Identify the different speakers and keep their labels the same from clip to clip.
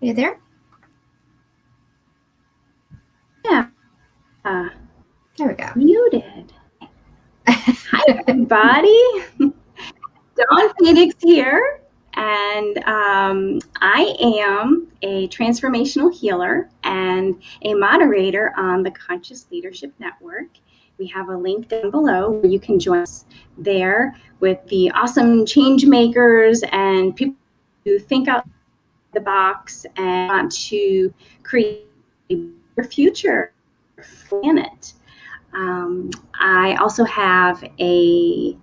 Speaker 1: you there?
Speaker 2: Yeah.
Speaker 1: There we go.
Speaker 2: Muted. Hi, everybody. Dawn Phoenix here. And I am a transformational healer and a moderator on the Conscious Leadership Network. We have a link down below where you can join us there with the awesome change makers and people who think out the box and want to create a better future planet. I also have a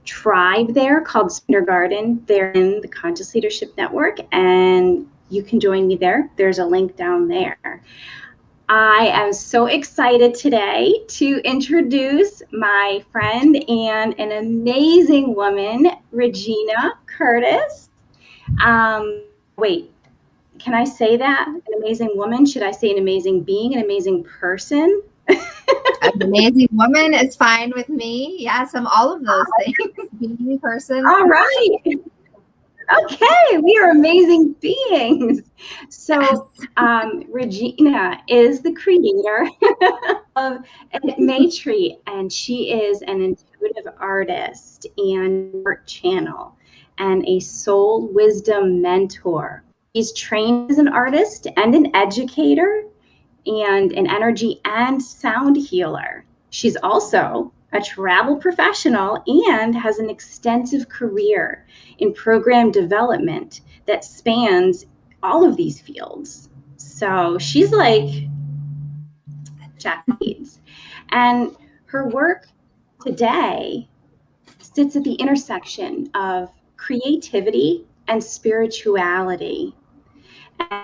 Speaker 2: tribe there called Spinner Garden. They're in the Conscious Leadership Network, and you can join me there. There's a link down there. I am so excited today to introduce my friend and an amazing woman, Regyna Curtis. Wait, can I say that? An amazing woman? Should I say an amazing being, an amazing person?
Speaker 1: An amazing woman is fine with me. Yes, I'm all of those things. Being a person.
Speaker 2: All right. Okay, we are amazing beings. So Regyna is the creator of Atmaitri, and she is an intuitive artist and art channel and a soul wisdom mentor. She's trained as an artist and an educator and an energy and sound healer. She's also a travel professional and has an extensive career in program development that spans all of these fields. So she's like Jack Leeds. And her work today sits at the intersection of creativity and spirituality.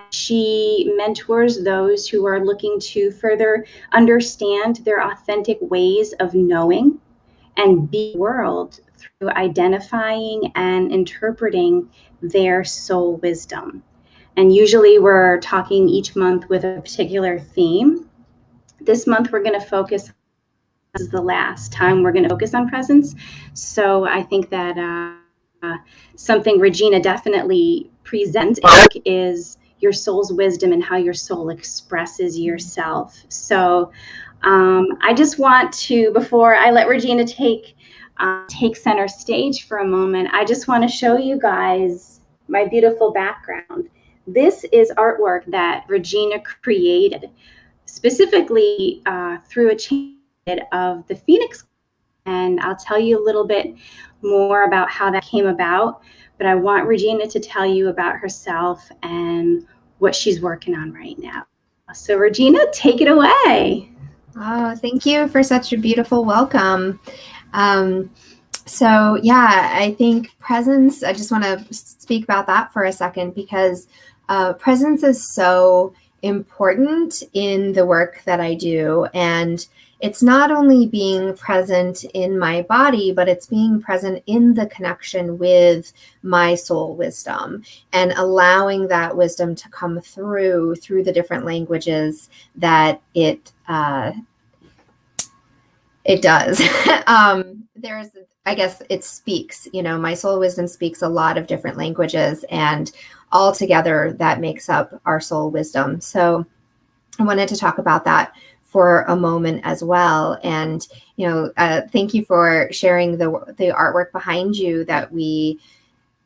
Speaker 2: She mentors those who are looking to further understand their authentic ways of knowing and be the world through identifying and interpreting their soul wisdom. And usually we're talking each month with a particular theme. This month we're going to focus, this is the last time we're going to focus on presence. So I think that something Regyna definitely presents is your soul's wisdom and how your soul expresses yourself. So I just want to, before I let Regyna take center stage for a moment, I just want to show you guys my beautiful background. This is artwork that Regyna created specifically through a change of the Phoenix, and I'll tell you a little bit more about how that came about, but I want Regyna to tell you about herself and what she's working on right now. So Regyna, take it away.
Speaker 1: Oh, thank you for such a beautiful welcome. So yeah, I think presence, I just want to speak about that for a second because presence is so important in the work that I do. And it's not only being present in my body, but it's being present in the connection with my soul wisdom and allowing that wisdom to come through the different languages that it does. I guess it speaks, my soul wisdom speaks a lot of different languages, and all together that makes up our soul wisdom. So I wanted to talk about that for a moment as well. And, thank you for sharing the artwork behind you that we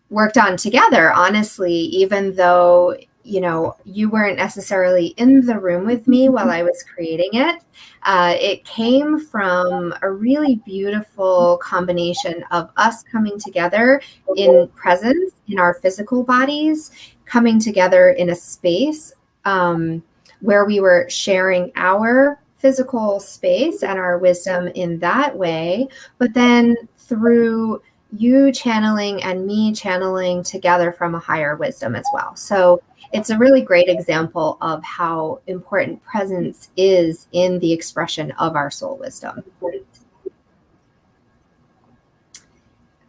Speaker 1: worked on together. Honestly, even though, you weren't necessarily in the room with me while I was creating it, it came from a really beautiful combination of us coming together in presence in our physical bodies, coming together in a space where we were sharing our physical space and our wisdom in that way, but then through you channeling and me channeling together from a higher wisdom as well. So it's a really great example of how important presence is in the expression of our soul wisdom.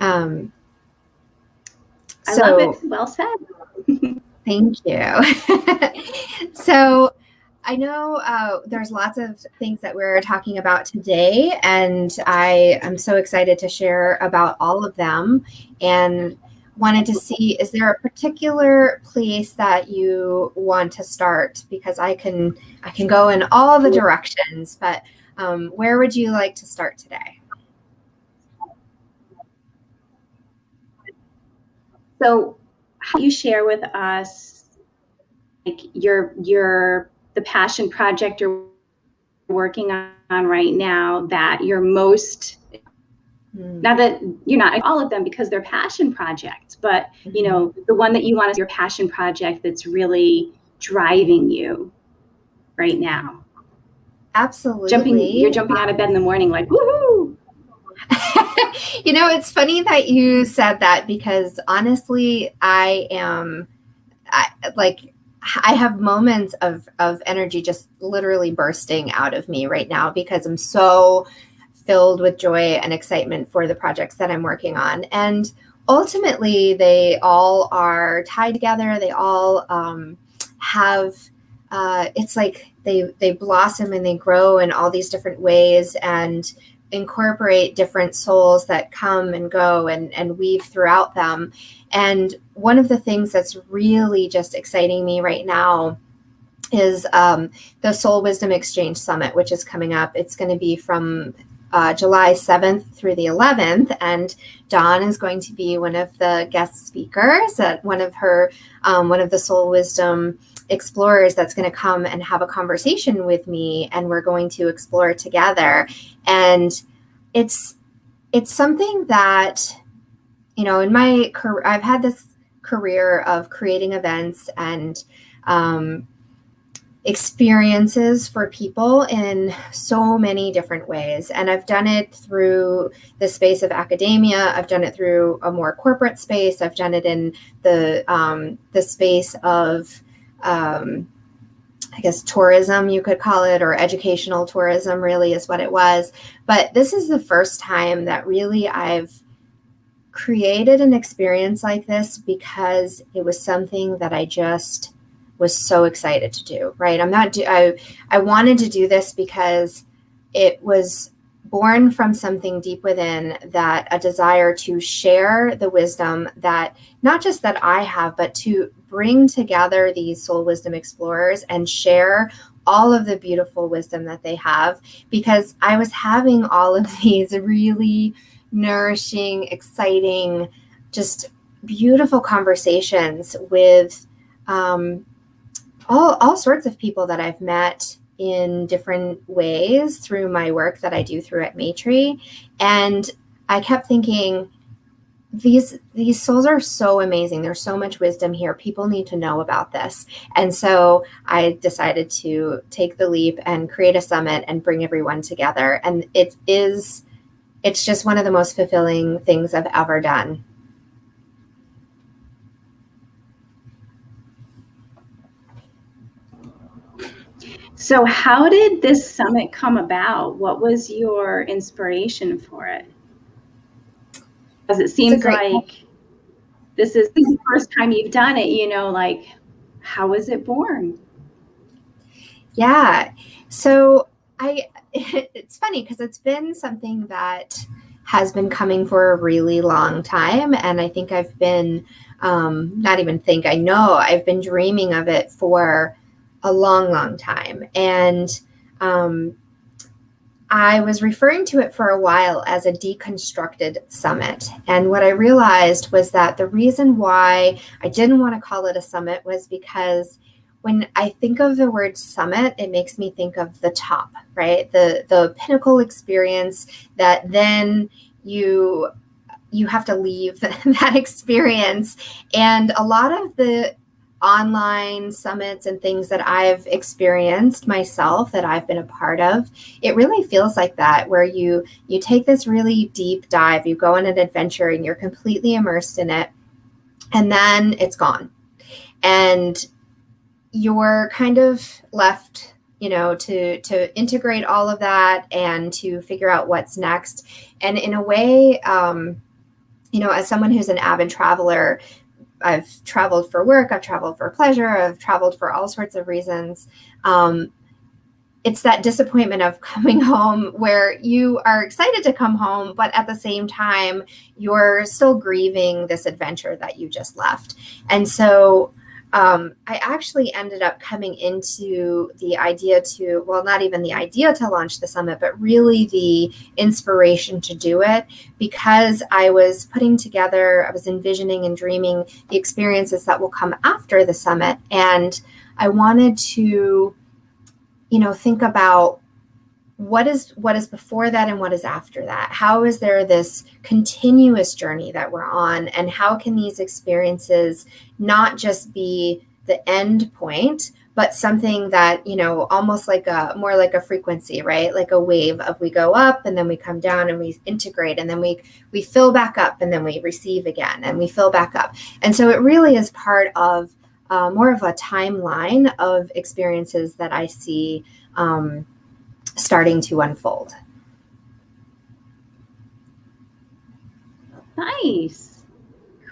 Speaker 2: I love it. Well said.
Speaker 1: Thank you. So I know there's lots of things that we're talking about today, and I am so excited to share about all of them. And wanted to see, is there a particular place that you want to start? Because I can go in all the directions, but where would you like to start today?
Speaker 2: So how do you share with us like the passion project you're working on right now that you're most, now that you're not all of them because they're passion projects, but you know, the one that you want is your passion project that's really driving you right now?
Speaker 1: Absolutely.
Speaker 2: You're jumping out of bed in the morning like, woohoo!
Speaker 1: You know, it's funny that you said that, because honestly, I have moments of energy just literally bursting out of me right now, because I'm so filled with joy and excitement for the projects that I'm working on. And ultimately, they all are tied together. They all have, it's like they blossom and they grow in all these different ways and incorporate different souls that come and go and weave throughout them. And one of the things that's really just exciting me right now is the Soul Wisdom Exchange Summit, which is coming up. It's going to be from July 7th through the 11th, and Dawn is going to be one of the guest speakers at one of the Soul Wisdom explorers that's going to come and have a conversation with me, and we're going to explore together. And it's something that, you know, in my career, I've had this career of creating events and experiences for people in so many different ways. And I've done it through the space of academia. I've done it through a more corporate space. I've done it in the space of, I guess, tourism, you could call it, or educational tourism really is what it was. But this is the first time that really I've created an experience like this, because it was something that I just was so excited to do, right? I wanted to do this because it was born from something deep within, that a desire to share the wisdom that not just that I have, but to bring together these soul wisdom explorers and share all of the beautiful wisdom that they have, because I was having all of these really nourishing, exciting, just beautiful conversations with all sorts of people that I've met in different ways through my work that I do through Atmaitri. And I kept thinking, these souls are so amazing. There's so much wisdom here. People need to know about this. And so I decided to take the leap and create a summit and bring everyone together. And it's just one of the most fulfilling things I've ever done.
Speaker 2: So how did this summit come about? What was your inspiration for it? Because it seems like this is the first time you've done it, you know, like, how was it born?
Speaker 1: Yeah. So it's funny because it's been something that has been coming for a really long time. And I think I've been, I know I've been dreaming of it for a long, long time. And I was referring to it for a while as a deconstructed summit. And what I realized was that the reason why I didn't want to call it a summit was because when I think of the word summit, it makes me think of the top, right? The pinnacle experience that then you have to leave that experience. And a lot of the online summits and things that I've experienced myself, that I've been a part of, it really feels like that, where you take this really deep dive, you go on an adventure and you're completely immersed in it, and then it's gone. And you're kind of left, you know, to integrate all of that and to figure out what's next. And in a way, you know, as someone who's an avid traveler, I've traveled for work, I've traveled for pleasure, I've traveled for all sorts of reasons. it's that disappointment of coming home where you are excited to come home, but at the same time, you're still grieving this adventure that you just left. And so I actually ended up coming into the idea to, well, not even the idea to launch the summit, but really the inspiration to do it, because I was putting together, I was envisioning and dreaming the experiences that will come after the summit. And I wanted to, think about what is before that and what is after that. How is there this continuous journey that we're on, and how can these experiences not just be the end point, but something that, almost more like a frequency, right? Like a wave of, we go up and then we come down and we integrate, and then we fill back up and then we receive again and we fill back up. And so it really is part of more of a timeline of experiences that I see starting to unfold.
Speaker 2: Nice.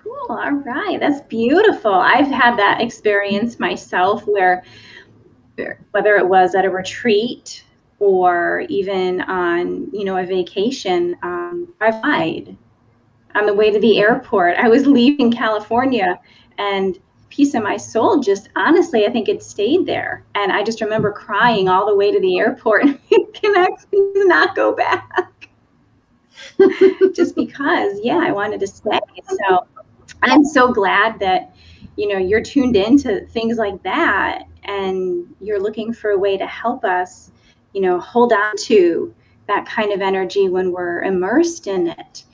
Speaker 2: Cool. All right. That's beautiful. I've had that experience myself where, whether it was at a retreat or even on, a vacation, I lied on the way to the airport. I was leaving California, and piece of my soul just, honestly, I think it stayed there. And I just remember crying all the way to the airport. Can I please not go back? Just because, I wanted to stay. So I'm so glad that, you're tuned into things like that, and you're looking for a way to help us, hold on to that kind of energy when we're immersed in it.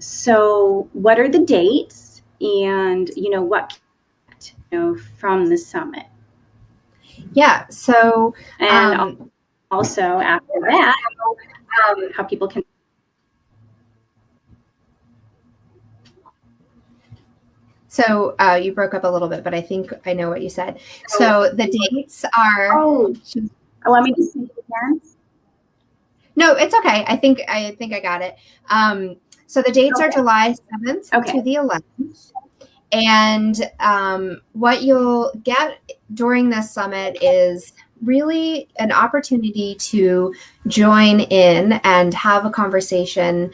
Speaker 2: So what are the dates, and, what from the summit?
Speaker 1: Yeah. So,
Speaker 2: and also after that, how people can.
Speaker 1: So you broke up a little bit, but I think I know what you said. So the dates are.
Speaker 2: Oh, let me just say it again.
Speaker 1: No, it's okay. I think I got it. So the dates are July 7th to the 11th. And what you'll get during this summit is really an opportunity to join in and have a conversation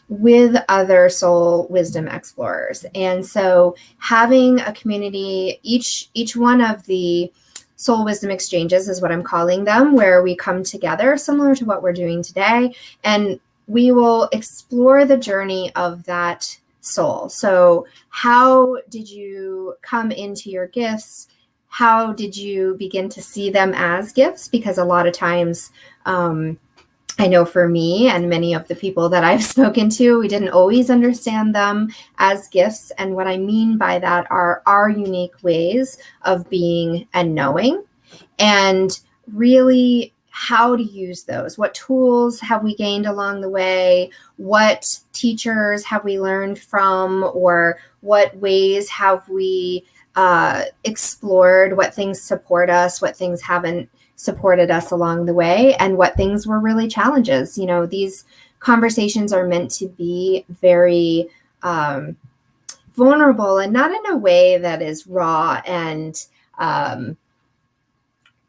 Speaker 1: with other soul wisdom explorers. And so having a community, each one of the soul wisdom exchanges is what I'm calling them, where we come together, similar to what we're doing today, and we will explore the journey of that soul. So how did you come into your gifts? How did you begin to see them as gifts? Because a lot of times, I know for me and many of the people that I've spoken to, we didn't always understand them as gifts. And what I mean by that are our unique ways of being and knowing, and really how to use those. What tools have we gained along the way? What teachers have we learned from? Or what ways have we explored? What things support us? What things haven't supported us along the way? And what things were really challenges? These conversations are meant to be very vulnerable, and not in a way that is raw and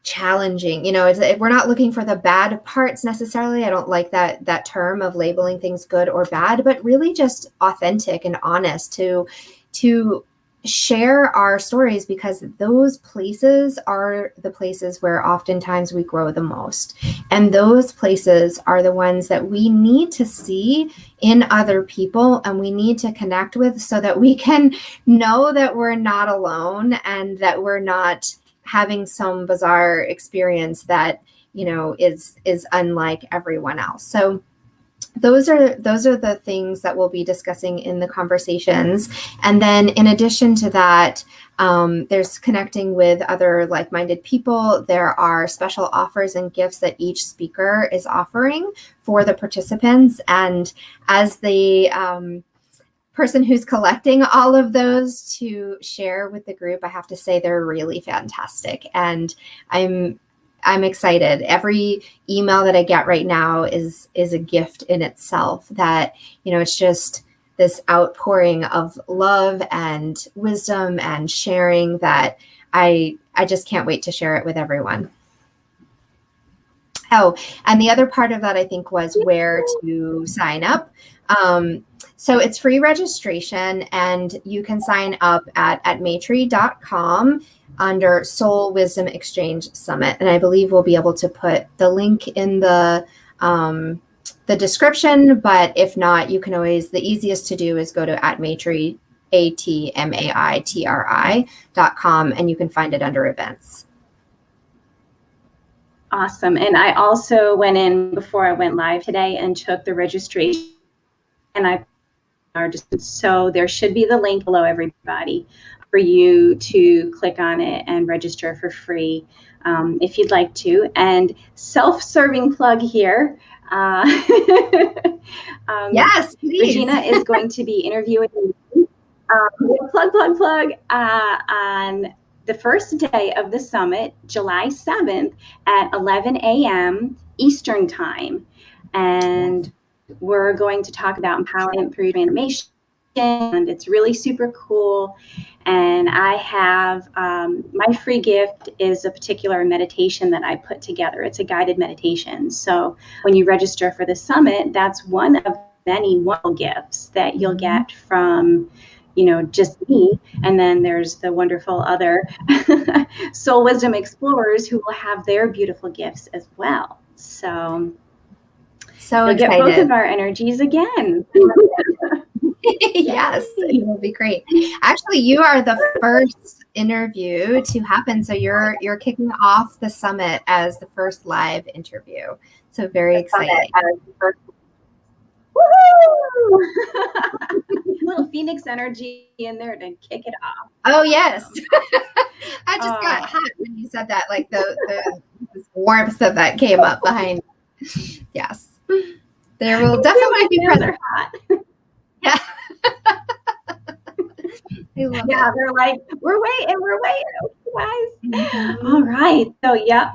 Speaker 1: challenging. We're not looking for the bad parts necessarily. I don't like that term of labeling things good or bad, but really just authentic and honest to share our stories, because those places are the places where oftentimes we grow the most. And those places are the ones that we need to see in other people, and we need to connect with, so that we can know that we're not alone, and that we're not having some bizarre experience that, is unlike everyone else. So those are the things that we'll be discussing in the conversations. And then in addition to that, there's connecting with other like-minded people. There are special offers and gifts that each speaker is offering for the participants. And as the person who's collecting all of those to share with the group, I have to say they're really fantastic. And I'm excited. Every email that I get right now is a gift in itself, that, it's just this outpouring of love and wisdom and sharing that I just can't wait to share it with everyone. Oh, and the other part of that, I think, was where to sign up. So it's free registration, and you can sign up at atmaitri.com under Soul Wisdom Exchange Summit. And I believe we'll be able to put the link in the description, but if not, you can always, the easiest to do is go to Atmaitri, ATMAITRI.com, and you can find it under events.
Speaker 2: Awesome. And I also went in before I went live today and took the registration, and so there should be the link below, everybody, for you to click on it and register for free if you'd like to. And self-serving plug here.
Speaker 1: Yes, please.
Speaker 2: Regyna is going to be interviewing plug on the first day of the summit, July 7th at 11 a.m. Eastern Time. And we're going to talk about empowerment through animation, and it's really super cool. And I have my free gift is a particular meditation that I put together. It's a guided meditation. So when you register for the summit, that's one of many wonderful gifts that you'll get from, you know, just me. And then there's the wonderful other Soul Wisdom Explorers who will have their beautiful gifts as well. So
Speaker 1: you'll
Speaker 2: get both of our energies again.
Speaker 1: Yes, it will be great. Actually, you are the first interview to happen. So you're kicking off the summit as the first live interview. So very exciting.
Speaker 2: Woo! Little Phoenix energy in there to kick it off.
Speaker 1: Oh yes. I just got hot when you said that, like the warmth that came up behind. Yes. There will definitely be present.
Speaker 2: Hot.
Speaker 1: Yeah. Yeah,
Speaker 2: they're like, we're waiting, guys. Mm-hmm. All right. So yeah.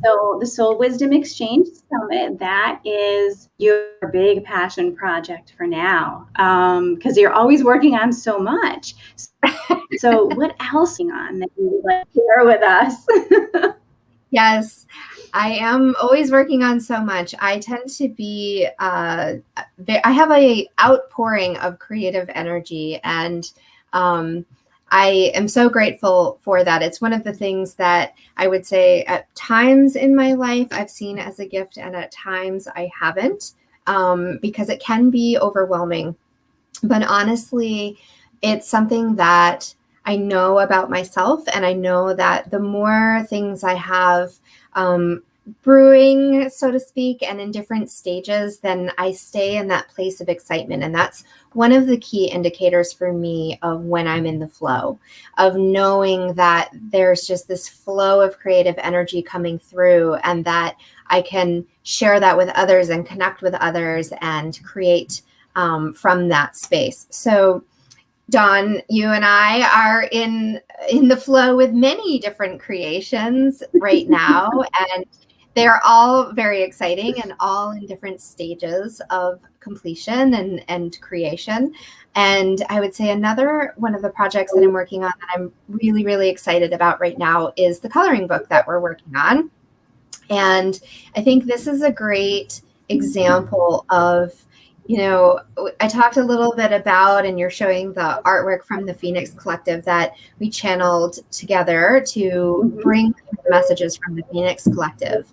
Speaker 2: So the Soul Wisdom Exchange Summit, that is your big passion project for now, because you're always working on so much. So what else on that you would like to share with us?
Speaker 1: Yes, I am always working on so much. I tend to be, I have a outpouring of creative energy, and I am so grateful for that. It's one of the things that I would say at times in my life I've seen as a gift, and at times I haven't, because it can be overwhelming. But honestly, it's something that I know about myself, and I know that the more things I have brewing, so to speak, and in different stages, then I stay in that place of excitement. And that's one of the key indicators for me of when I'm in the flow, of knowing that there's just this flow of creative energy coming through, and that I can share that with others and connect with others and create from that space. So Dawn, you and I are in the flow with many different creations right now, and they're all very exciting and all in different stages of completion and creation. And I would say another one of the projects that I'm working on that I'm really, really excited about right now is the coloring book that we're working on. And I think this is a great example of, you know, I talked a little bit about, and you're showing the artwork from the Phoenix Collective that we channeled together to bring messages from the Phoenix Collective.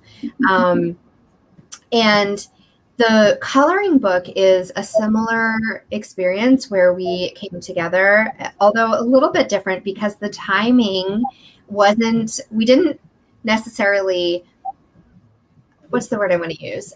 Speaker 1: And the coloring book is a similar experience where we came together, although a little bit different because the timing wasn't, we didn't necessarily, what's the word I want to use?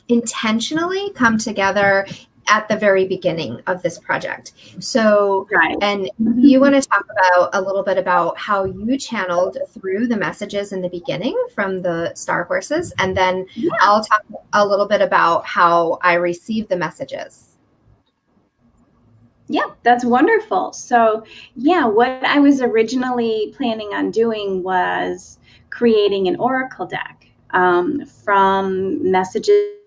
Speaker 1: Intentionally come together at the very beginning of this project. So, right. And you want to talk about a little bit about how you channeled through the messages in the beginning from the Star Horses, and then I'll talk a little bit about how I received the messages.
Speaker 2: Yeah, that's wonderful. So yeah, what I was originally planning on doing was creating an oracle deck from messages.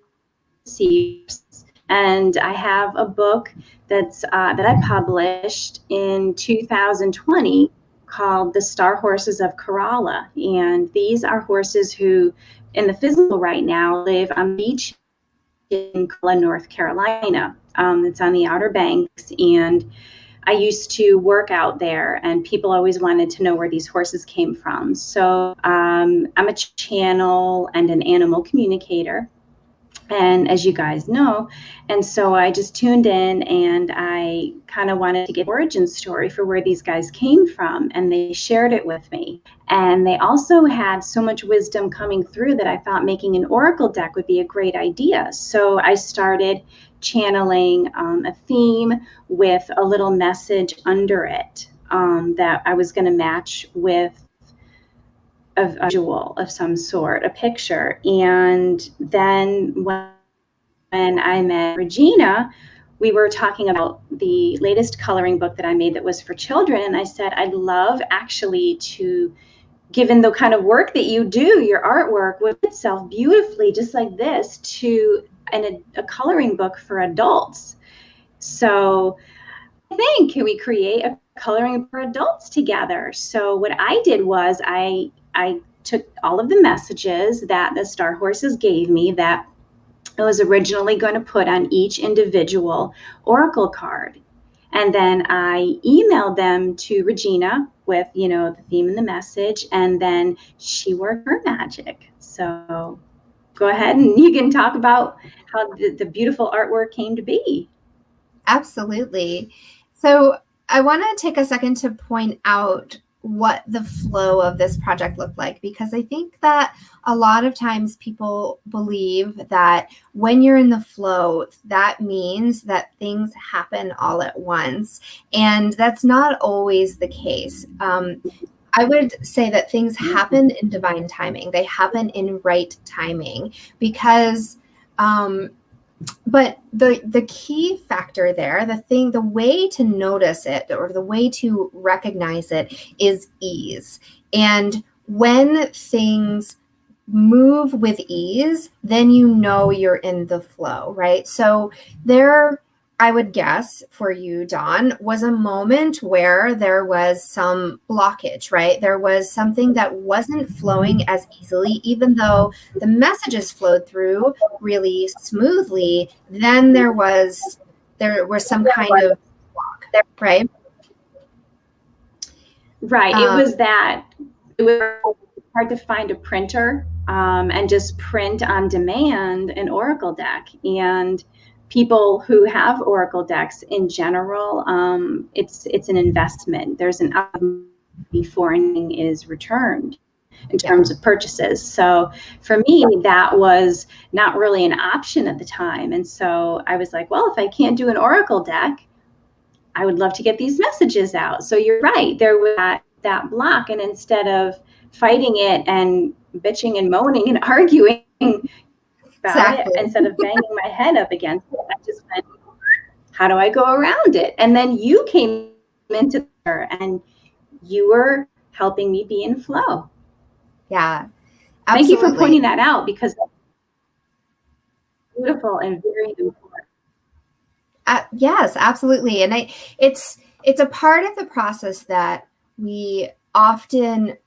Speaker 2: And I have a book that's that I published in 2020 called the Star Horses of Kerala. And these are horses who, in the physical right now, live on the beach in Kerala, North Carolina. It's on the Outer Banks. And I used to work out there, and people always wanted to know where these horses came from. So I'm a channel and an animal communicator, and as you guys know, and so I just tuned in, and I kind of wanted to get origin story for where these guys came from, and they shared it with me. And they also had so much wisdom coming through that I thought making an oracle deck would be a great idea. So I started channeling a theme with a little message under it that I was going to match with a visual of some sort, a picture. And then when I met Regyna, we were talking about the latest coloring book that I made that was for children. And I said, I'd love actually to, given the kind of work that you do, your artwork with itself beautifully, just like this, to a coloring book for adults. So I think, can we create a coloring for adults together? So what I did was I took all of the messages that the Star Horses gave me that I was originally going to put on each individual oracle card. And then I emailed them to Regyna with, the theme and the message, and then she worked her magic. So go ahead and you can talk about how the beautiful artwork came to be.
Speaker 1: Absolutely. So I want to take a second to point out what the flow of this project looked like, because I think that a lot of times people believe that when you're in the flow, that means that things happen all at once. And that's not always the case. I would say that things happen in divine timing. They happen in right timing because but the key factor there, the way to notice it or the way to recognize it is ease. And when things move with ease, then you're in the flow, right? So there, I would guess for you, Dawn, was a moment where there was some blockage, right? There was something that wasn't flowing as easily, even though the messages flowed through really smoothly. Then there was some kind of block, right?
Speaker 2: Right. It was hard to find a printer and just print on demand an oracle deck. And people who have oracle decks in general, it's an investment. There's an outcome before anything is returned in terms of purchases. So for me, that was not really an option at the time. And so I was like, well, if I can't do an oracle deck, I would love to get these messages out. So you're right, there was that block. And instead of fighting it and bitching and moaning and arguing about it, instead of banging my head up against it, I just went, how do I go around it? And then you came into there and you were helping me be in flow.
Speaker 1: Yeah, absolutely.
Speaker 2: Thank you for pointing that out, because that's beautiful and very important.
Speaker 1: Yes, absolutely. And it's a part of the process that we often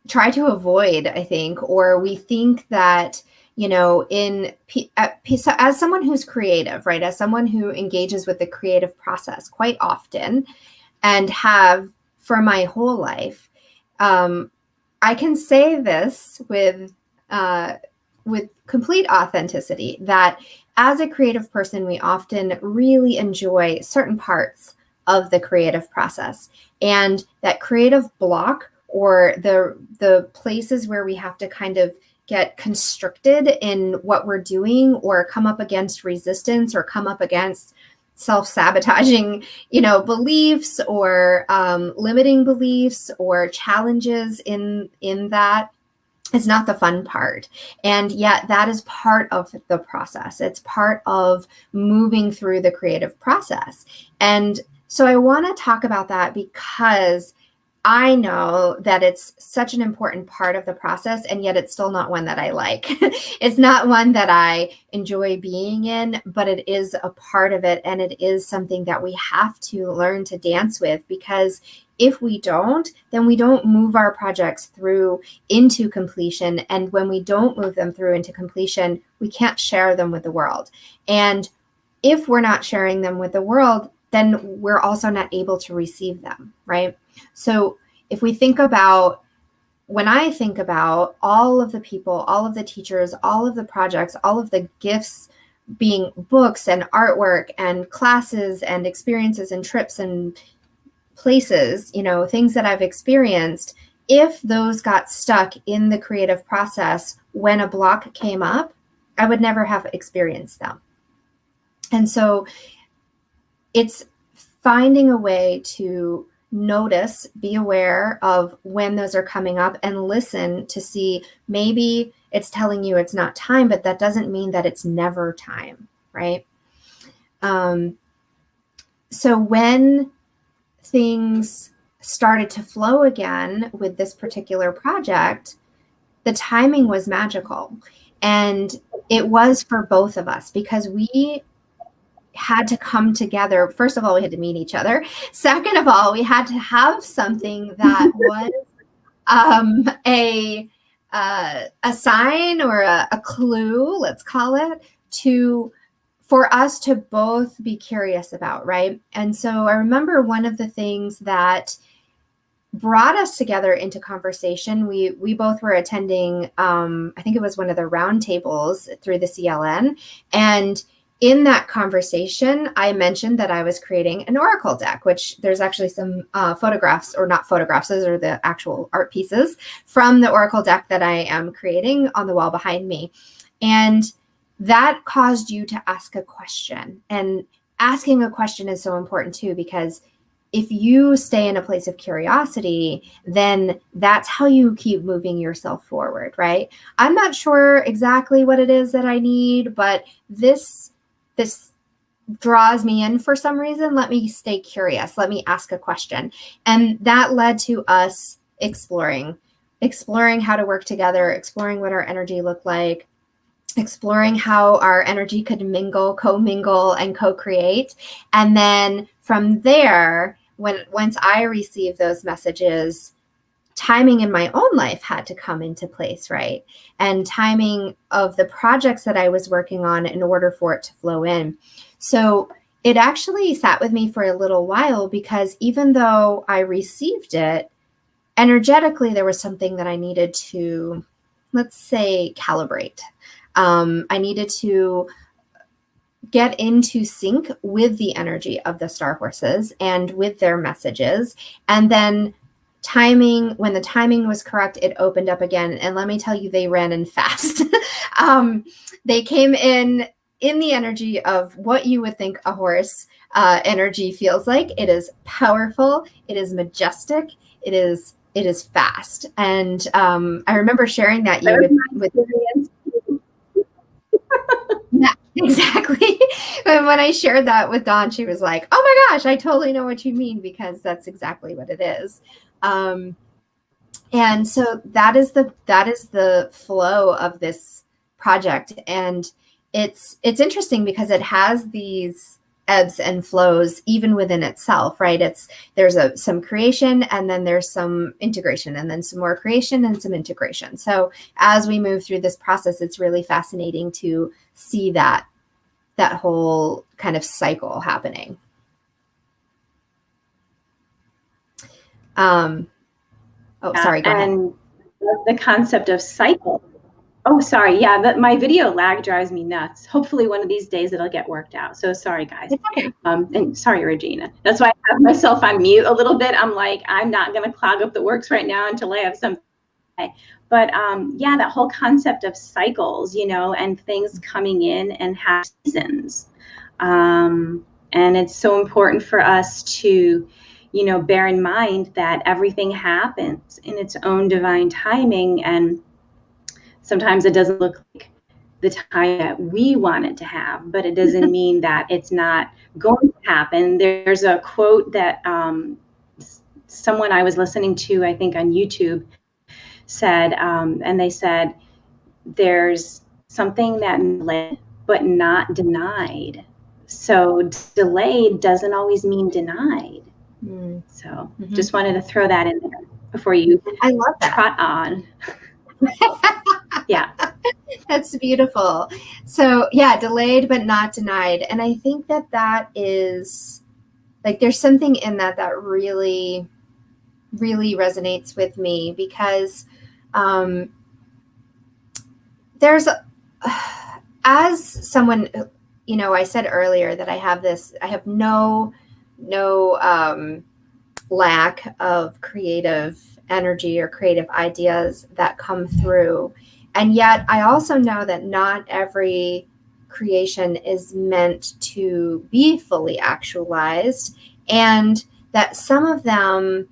Speaker 1: try to avoid, I think, or we think that, as someone who's creative, right, as someone who engages with the creative process quite often and have for my whole life, I can say this with complete authenticity that as a creative person, we often really enjoy certain parts of the creative process, and that creative block, or the places where we have to kind of get constricted in what we're doing, or come up against resistance, or come up against self-sabotaging, beliefs, or limiting beliefs, or challenges in that, is not the fun part. And yet that is part of the process. It's part of moving through the creative process. And so I want to talk about that because I know that it's such an important part of the process, and yet it's still not one that I like. It's not one that I enjoy being in, but it is a part of it. And it is something that we have to learn to dance with, because if we don't, then we don't move our projects through into completion. And when we don't move them through into completion, we can't share them with the world. And if we're not sharing them with the world, then we're also not able to receive them, right? So if we think about, when I think about all of the people, all of the teachers, all of the projects, all of the gifts, being books and artwork and classes and experiences and trips and places, things that I've experienced, if those got stuck in the creative process when a block came up, I would never have experienced them. And so it's finding a way to notice, be aware of when those are coming up, and listen to see, maybe it's telling you it's not time, but that doesn't mean that it's never time, right? So when things started to flow again with this particular project, the timing was magical. And it was for both of us, because we had to come together. First of all, we had to meet each other. Second of all, we had to have something that was a sign or a clue, let's call it, for us to both be curious about, right? And so I remember one of the things that brought us together into conversation, we both were attending, I think it was one of the roundtables through the CLN, and in that conversation, I mentioned that I was creating an oracle deck, which there's actually some photographs, or not photographs, those are the actual art pieces from the oracle deck that I am creating on the wall behind me. And that caused you to ask a question. And asking a question is so important too, because if you stay in a place of curiosity, then that's how you keep moving yourself forward, right? I'm not sure exactly what it is that I need, but this draws me in for some reason. Let me stay curious. Let me ask a question. And that led to us exploring how to work together, exploring what our energy looked like, exploring how our energy could mingle, co-mingle, and co-create. And then from there, once I received those messages, timing in my own life had to come into place, right? And timing of the projects that I was working on in order for it to flow in. So it actually sat with me for a little while, because even though I received it, energetically, there was something that I needed to, let's say, calibrate. I needed to get into sync with the energy of the star horses and with their messages. And then when the timing was correct, it opened up again. And let me tell you, they ran in fast. They came in the energy of what you would think a horse energy feels like. It is powerful. It is majestic. It is fast. And I remember sharing that with yeah, exactly. And when I shared that with Dawn, she was like, "Oh my gosh, I totally know what you mean," because that's exactly what it is. And so that is the flow of this project. And it's interesting because it has these ebbs and flows even within itself, right? There's some creation, and then there's some integration, and then some more creation and some integration. So as we move through this process, it's really fascinating to see that whole kind of cycle happening. Sorry, go ahead.
Speaker 2: And the concept of cycle. Oh, sorry. Yeah, my video lag drives me nuts. Hopefully one of these days it'll get worked out. So sorry, guys.
Speaker 1: It's okay.
Speaker 2: And sorry, Regyna. That's why I have myself on mute a little bit. I'm like, I'm not going to clog up the works right now until I have something. But yeah, that whole concept of cycles, and things coming in and have seasons. And it's so important for us to, bear in mind that everything happens in its own divine timing. And sometimes it doesn't look like the time that we want it to have, but it doesn't mean that it's not going to happen. There's a quote that someone I was listening to, I think on YouTube, said, and they said, there's something that delayed but not denied. So delayed doesn't always mean denied. So just wanted to throw that in there before you
Speaker 1: I love that.
Speaker 2: trot on. Yeah.
Speaker 1: That's beautiful. So yeah, delayed but not denied. And I think that is like, there's something in that really, really resonates with me, because there's, as someone, you know, I said earlier that I have no lack of creative energy or creative ideas that come through. And yet I also know that not every creation is meant to be fully actualized, and that some of them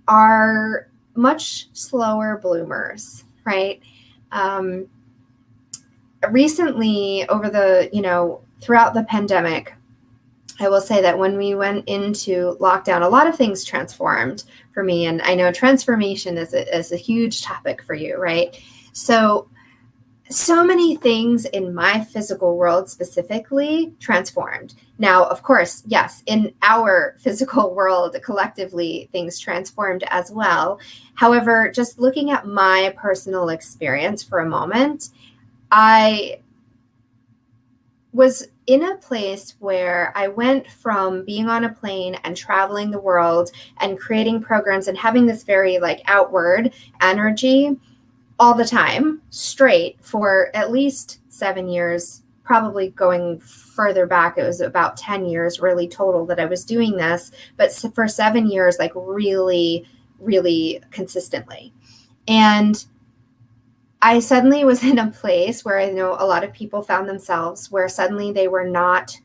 Speaker 1: are much slower bloomers, right? Recently, over the, throughout the pandemic, I will say that when we went into lockdown, a lot of things transformed for me. And I know transformation is a huge topic for you, right? So many things in my physical world specifically transformed. Now, of course, yes, in our physical world collectively, things transformed as well. However, just looking at my personal experience for a moment, I was in a place where I went from being on a plane and traveling the world and creating programs and having this very like outward energy all the time, straight, for at least 7 years, probably going further back. It was about 10 years really total that I was doing this, but for 7 years, like really, really consistently. And I suddenly was in a place where I know a lot of people found themselves, where suddenly they were not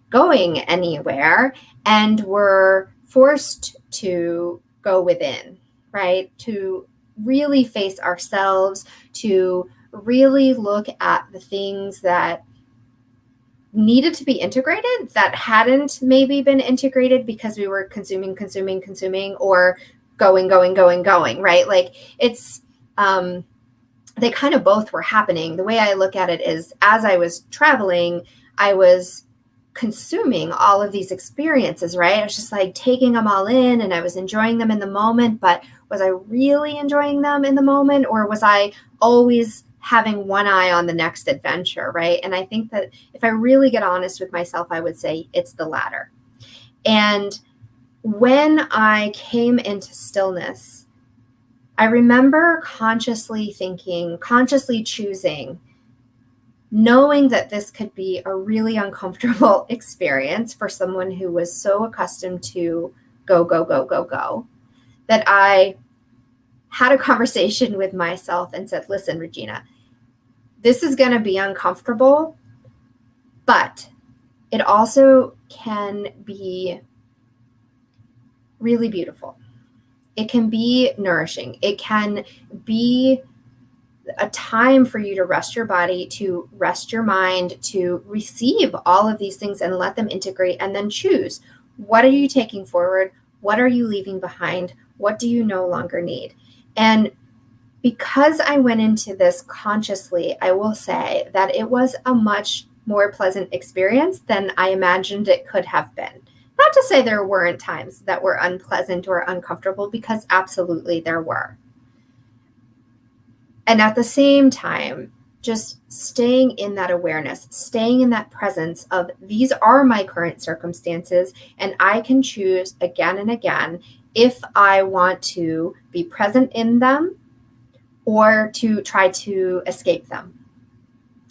Speaker 1: going anywhere and were forced to go within, right? To really face ourselves, to really look at the things that needed to be integrated that hadn't maybe been integrated because we were consuming, or going, right? Like it's, they kind of both were happening. The way I look at it is, as I was traveling, I was consuming all of these experiences, right? I was just like taking them all in, and I was enjoying them in the moment, but was I really enjoying them in the moment, or was I always having one eye on the next adventure, right? And I think that if I really get honest with myself, I would say it's the latter. And when I came into stillness, I remember consciously thinking, consciously choosing, knowing that this could be a really uncomfortable experience for someone who was so accustomed to go, that I had a conversation with myself and said, listen, Regyna, this is going to be uncomfortable, but it also can be really beautiful. It can be nourishing. It can be a time for you to rest your body, to rest your mind, to receive all of these things and let them integrate, and then choose, what are you taking forward? What are you leaving behind? What do you no longer need? And because I went into this consciously, I will say that it was a much more pleasant experience than I imagined it could have been. Not to say there weren't times that were unpleasant or uncomfortable, because absolutely there were. And at the same time, just staying in that awareness, staying in that presence of, these are my current circumstances, and I can choose again and again if I want to be present in them or to try to escape them.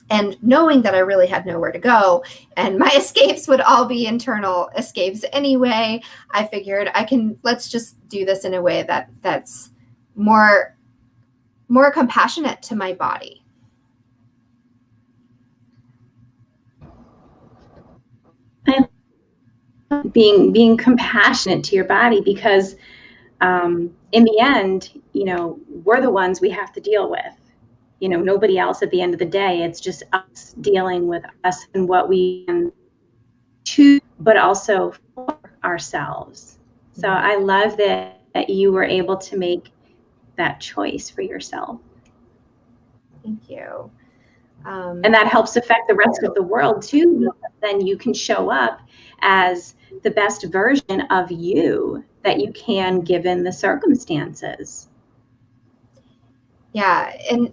Speaker 1: And knowing that I really had nowhere to go, and my escapes would all be internal escapes anyway, I figured let's just do this in a way that's more compassionate to my body.
Speaker 2: Being compassionate to your body, because in the end, we're the ones we have to deal with. Nobody else at the end of the day. It's just us dealing with us and what we can choose, but also for ourselves. So I love that that you were able to make that choice for yourself.
Speaker 1: Thank you.
Speaker 2: And that helps affect the rest of the world too. Then you can show up as the best version of you that you can given the circumstances.
Speaker 1: Yeah. And,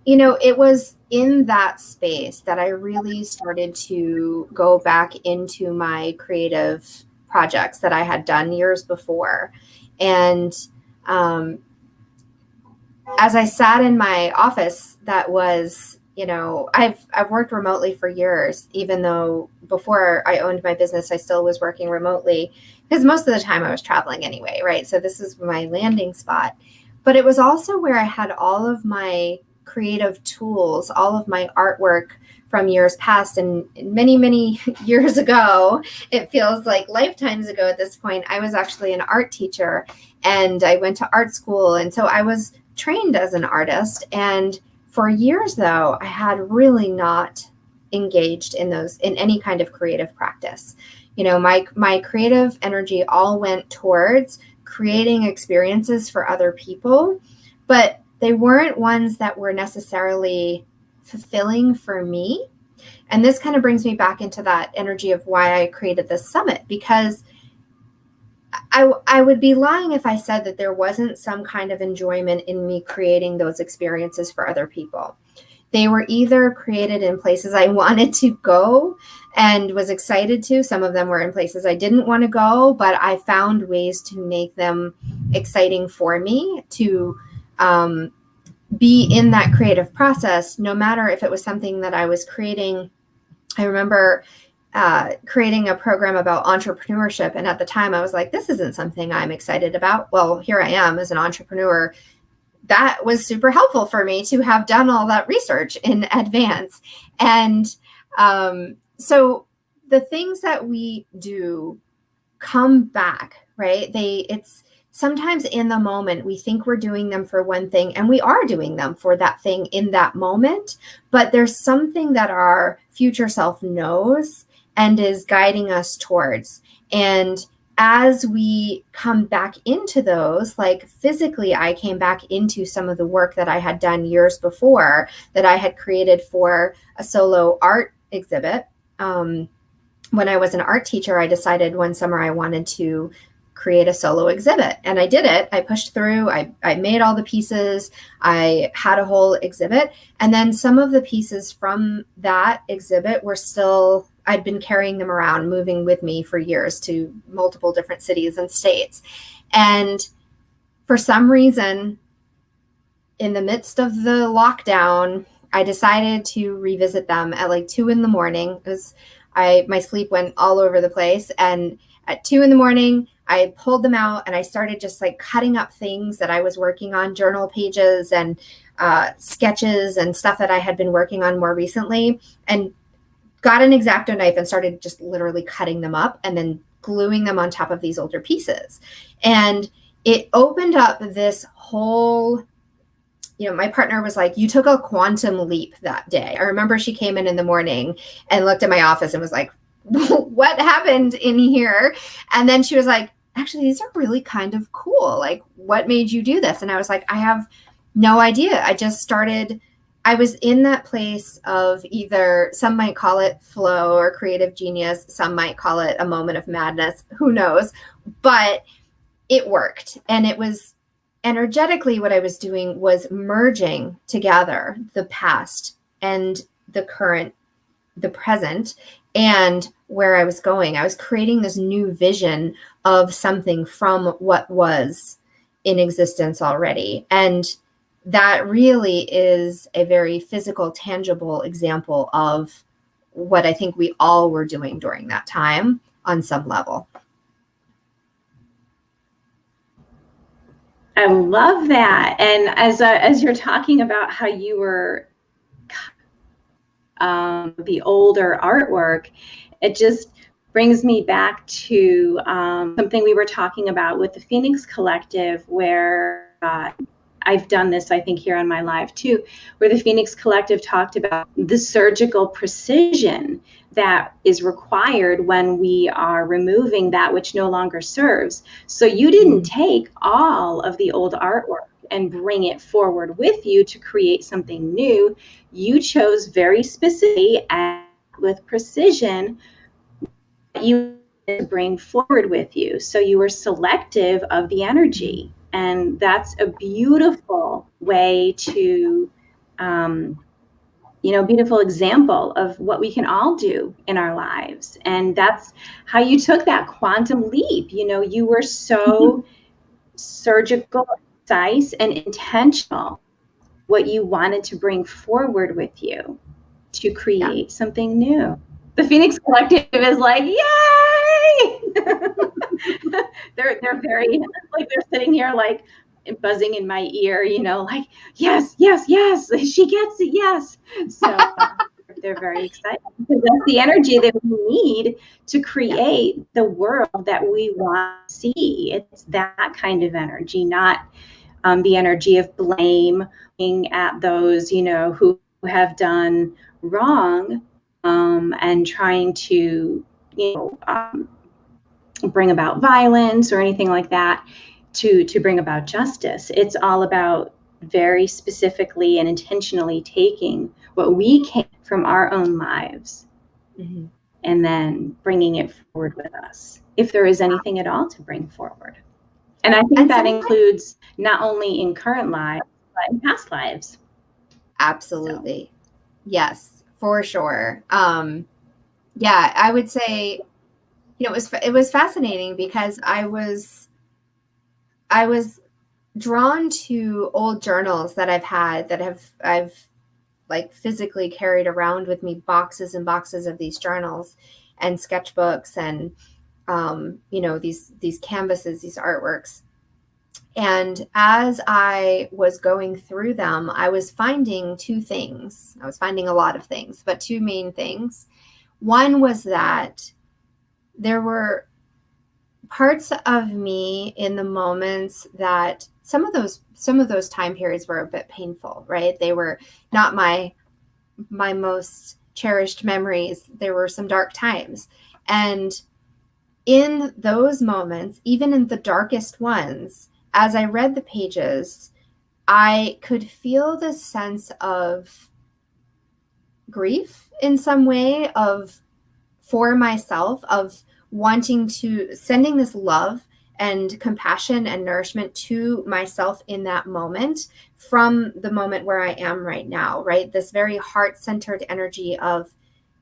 Speaker 1: you know, it was in that space that I really started to go back into my creative projects that I had done years before. And as I sat in my office, that was, you know, I've worked remotely for years, even though before I owned my business, I still was working remotely because most of the time I was traveling anyway, right? So this is my landing spot. But it was also where I had all of my creative tools, all of my artwork from years past, and many, many years ago. It feels like lifetimes ago at this point. I was actually an art teacher and I went to art school. And so I was trained as an artist. And for years, though, I had really not engaged in any kind of creative practice. You know, my creative energy all went towards creating experiences for other people, but they weren't ones that were necessarily fulfilling for me. And this kind of brings me back into that energy of why I created this summit, because I would be lying if I said that there wasn't some kind of enjoyment in me creating those experiences for other people. They were either created in places I wanted to go and was excited to. Some of them were in places I didn't want to go, but I found ways to make them exciting for me to be in that creative process, no matter if it was something that I was creating. I remember creating a program about entrepreneurship. And at the time I was like, this isn't something I'm excited about. Well, here I am as an entrepreneur. That was super helpful for me to have done all that research in advance. And so the things that we do come back, right? It's sometimes in the moment, we think we're doing them for one thing, and we are doing them for that thing in that moment. But there's something that our future self knows and is guiding us towards. And as we come back into those, like physically, I came back into some of the work that I had done years before that I had created for a solo art exhibit. When I was an art teacher, I decided one summer I wanted to create a solo exhibit, and I did it. I pushed through, I made all the pieces, I had a whole exhibit. And then some of the pieces from that exhibit were still, I'd been carrying them around, moving with me for years to multiple different cities and states. And for some reason, in the midst of the lockdown, I decided to revisit them at like 2 a.m. because my sleep went all over the place. And at 2 a.m, I pulled them out and I started just like cutting up things that I was working on, journal pages and sketches and stuff that I had been working on more recently, and got an X-Acto knife and started just literally cutting them up and then gluing them on top of these older pieces. And it opened up this whole, you know, my partner was like, you took a quantum leap that day. I remember she came in the morning and looked at my office and was like, what happened in here? And then she was like, actually, these are really kind of cool. Like, what made you do this? And I was like, I have no idea. I just started. I was in that place of either, some might call it flow or creative genius. Some might call it a moment of madness. Who knows? But it worked. And it was energetically, what I was doing was merging together the past and the current, the present, and where I was going. I was creating this new vision of something from what was in existence already. And that really is a very physical, tangible example of what I think we all were doing during that time on some level.
Speaker 2: I love that. And as you're talking about how you were the older artwork, it just brings me back to something we were talking about with the Phoenix Collective, where I've done this, I think, here on my live too, where the Phoenix Collective talked about the surgical precision that is required when we are removing that which no longer serves. So you didn't take all of the old artwork and bring it forward with you to create something new. You chose very specifically and with precision you bring forward with you. So you were selective of the energy. And that's a beautiful way to, beautiful example of what we can all do in our lives. And that's how you took that quantum leap. You were so surgical, precise, and intentional what you wanted to bring forward with you to create something new. The Phoenix Collective is like, yay! they're very like they're sitting here like buzzing in my ear, like yes, she gets it, yes. So they're very excited because that's the energy that we need to create the world that we want to see. It's that kind of energy, not the energy of blame at those, who have done wrong, and trying to, bring about violence or anything like that to bring about justice. It's all about very specifically and intentionally taking what we can from our own lives and then bringing it forward with us, if there is anything at all to bring forward. And I think that includes not only in current lives, but in past lives.
Speaker 1: Absolutely. So. Yes, for sure. Yeah, I would say, it was fascinating because I was drawn to old journals that I've had that I've like physically carried around with me, boxes and boxes of these journals and sketchbooks and these canvases, these artworks. And as I was going through them, I was finding two things. I was finding a lot of things, but two main things. One was that there were parts of me in the moments that some of those time periods were a bit painful, right? They were not my most cherished memories. There were some dark times. And in those moments, even in the darkest ones, as I read the pages, I could feel this sense of grief in some way for myself, of sending this love and compassion and nourishment to myself in that moment, from the moment where I am right now, right? This very heart-centered energy of,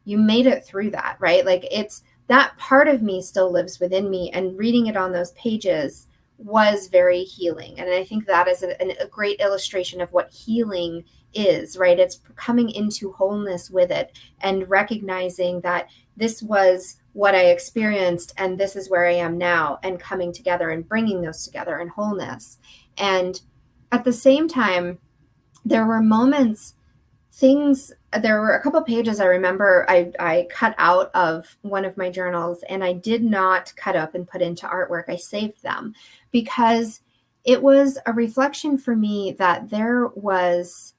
Speaker 1: you made it through that, right? Like, it's that part of me still lives within me, and reading it on those pages was very healing. And I think that is a great illustration of what healing is, right? It's coming into wholeness with it and recognizing that this was what I experienced and this is where I am now, and coming together and bringing those together in wholeness. And at the same time, there were moments, there were a couple pages I remember I cut out of one of my journals, and I did not cut up and put into artwork. I saved them because it was a reflection for me that there was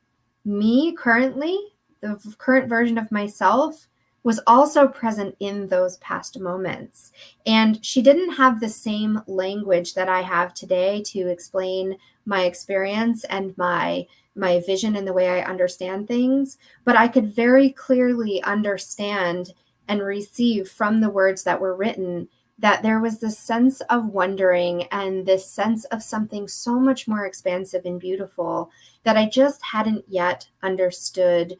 Speaker 1: me currently, the current version of myself, was also present in those past moments. And she didn't have the same language that I have today to explain my experience and my vision and the way I understand things, but I could very clearly understand and receive from the words that were written that there was this sense of wondering and this sense of something so much more expansive and beautiful that I just hadn't yet understood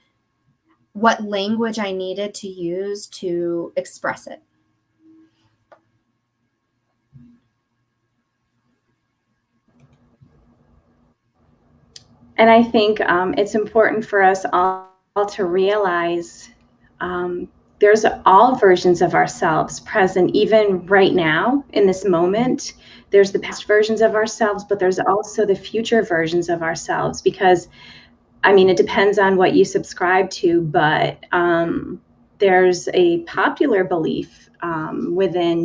Speaker 1: what language I needed to use to express it.
Speaker 2: And I think it's important for us all to realize there's all versions of ourselves present, even right now in this moment. There's the past versions of ourselves, but there's also the future versions of ourselves, because it depends on what you subscribe to, but there's a popular belief within,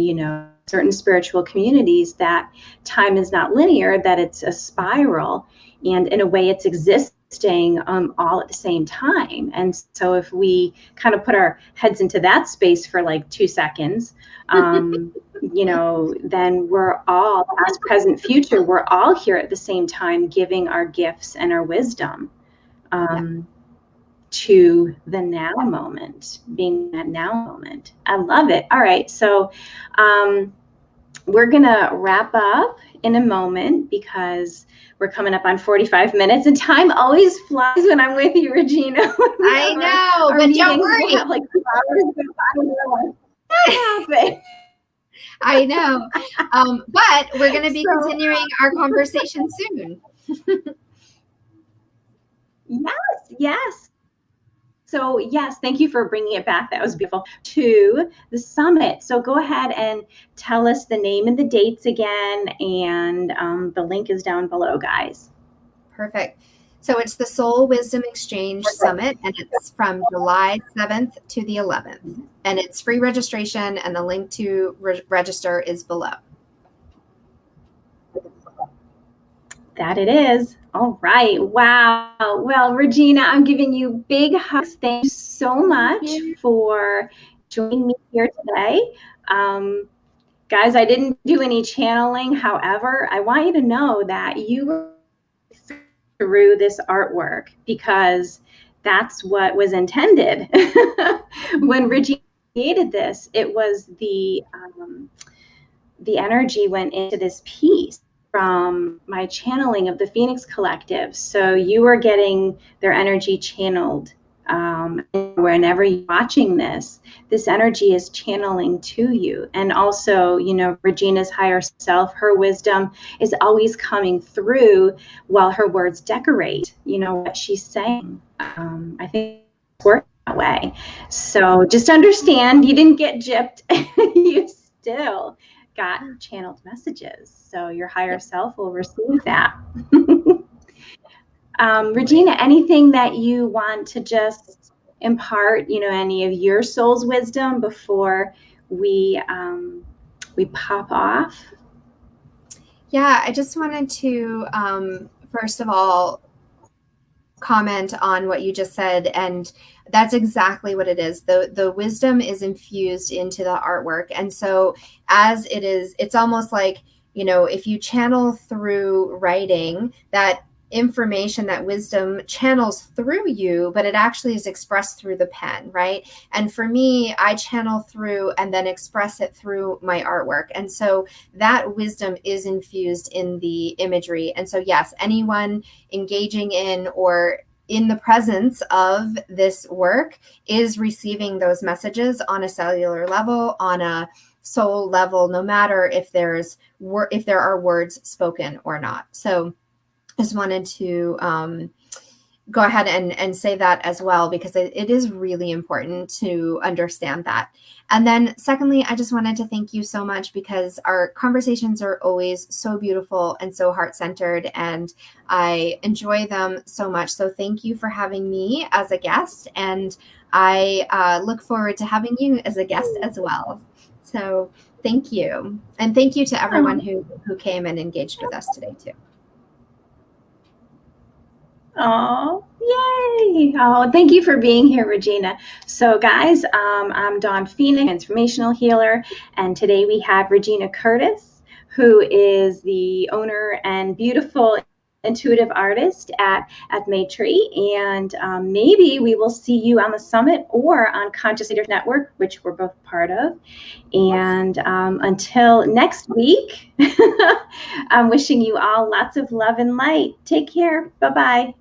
Speaker 2: certain spiritual communities that time is not linear, that it's a spiral, and in a way it's existing all at the same time. And so if we kind of put our heads into that space for like 2 seconds, then we're all, past, present, future, we're all here at the same time, giving our gifts and our wisdom to the now moment, being that now moment. I love it. All right, so we're gonna wrap up in a moment because we're coming up on 45 minutes, and time always flies when I'm with you, Regyna.
Speaker 1: I know, but don't worry.
Speaker 2: We have like 2 hours.
Speaker 1: I know, but we're going to be continuing our conversation soon.
Speaker 2: Yes. So yes, thank you for bringing it back. That was beautiful. To the summit. So go ahead and tell us the name and the dates again, and the link is down below, guys.
Speaker 1: Perfect. So it's the Soul Wisdom Exchange Summit, and it's from July 7th to the 11th. And it's free registration, and the link to register is below.
Speaker 2: That it is. All right. Wow. Well, Regyna, I'm giving you big hugs. Thank you so much for joining me here today. Guys, I didn't do any channeling. However, I want you to know that you were through this artwork because that's what was intended. When Regyna created this, it was the energy went into this piece from my channeling of the Phoenix Collective. So you were getting their energy channeled. Whenever you're watching this energy is channeling to you. And also, Regyna's higher self, her wisdom is always coming through while her words decorate, what she's saying. I think it's working that way. So just understand, you didn't get gypped. You still got channeled messages. So your higher self will receive that. Regyna, anything that you want to just impart, any of your soul's wisdom before we pop off?
Speaker 1: Yeah, I just wanted to, first of all, comment on what you just said, and that's exactly what it is. The wisdom is infused into the artwork, and so as it is, it's almost like, if you channel through writing, that information, that wisdom channels through you, but it actually is expressed through the pen, right? And for me, I channel through and then express it through my artwork. And so that wisdom is infused in the imagery. And so yes, anyone engaging in or in the presence of this work is receiving those messages on a cellular level, on a soul level, no matter if there are words spoken or not. So I just wanted to go ahead and say that as well, because it is really important to understand that. And then secondly, I just wanted to thank you so much, because our conversations are always so beautiful and so heart-centered, and I enjoy them so much. So thank you for having me as a guest, and I look forward to having you as a guest as well. So thank you. And thank you to everyone who came and engaged with us today too.
Speaker 2: Oh, yay. Oh, thank you for being here, Regyna. So guys, I'm Dawn Phoenix, transformational healer, and today we have Regyna Curtis, who is the owner and beautiful intuitive artist at Atmaitri, and maybe we will see you on the summit or on Conscious Leaders Network, which we're both part of. And until next week, I'm wishing you all lots of love and light. Take care. Bye-bye.